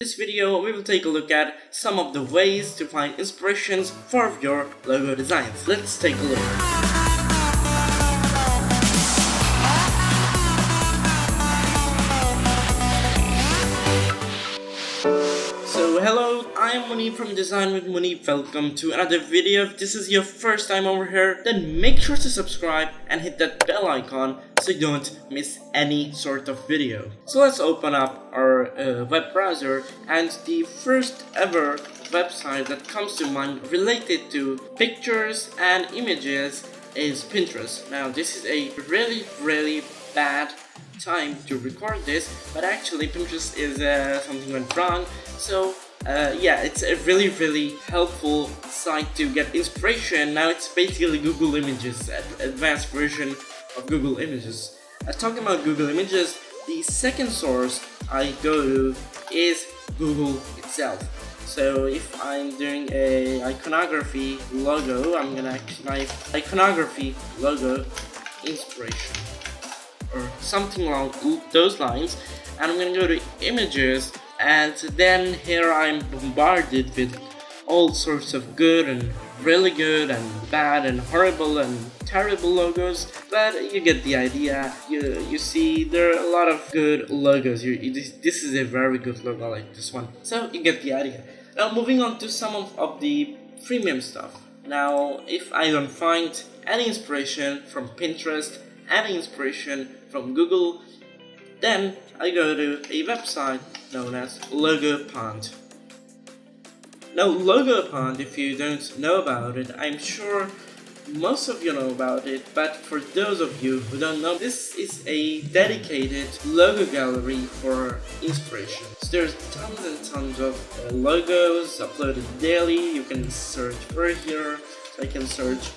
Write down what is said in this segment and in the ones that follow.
In this video, we will take a look at some of the ways to find inspirations for your logo designs. Let's take a look. So hello, I am Muneeb from Design with Muneeb. Welcome to another video. If this is your first time over here, then make sure to subscribe and hit that bell icon so you don't miss any sort of video. So let's open up our web browser, and the first ever website that comes to mind related to pictures and images is Pinterest. Now this is a really bad time to record this, but actually Pinterest is something went wrong, so yeah, it's a really helpful site to get inspiration. Now it's basically Google Images, advanced version of Google Images. Talking about Google Images, the second source I go to is Google itself. So if I'm doing a iconography logo, I'm gonna my iconography logo inspiration or something along those lines, and I'm gonna go to images, and then here I'm bombarded with all sorts of good and really good and bad and horrible and terrible logos, but you get the idea. You see there are a lot of good logos. This is a very good logo, like this one, so you get the idea. Now moving on to some of the premium stuff. Now if I don't find any inspiration from Pinterest, any inspiration from Google, then I go to a website known as Logo Pond. Now Logo Pond, if you don't know about it, I'm sure most of you know about it, but for those of you who don't know, this is a dedicated logo gallery for inspiration. So there's tons and tons of logos uploaded daily. You can search for here, so I can search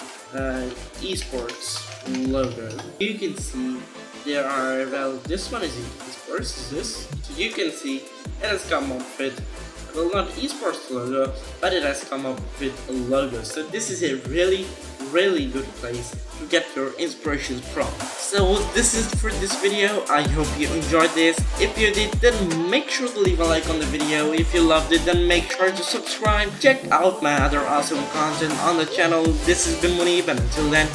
esports logo. You can see there are, well, this one is esports, is this? So you can see it has come up with, well, not esports logo, but it has come up with a logo. So this is a really good place to get your inspirations from. So this is for this video. I hope you enjoyed this. If you did, then make sure to leave a like on the video. If you loved it, then make sure to subscribe. Check out my other awesome content on the channel. This has been Muneeb, and until then,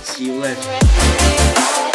see you later.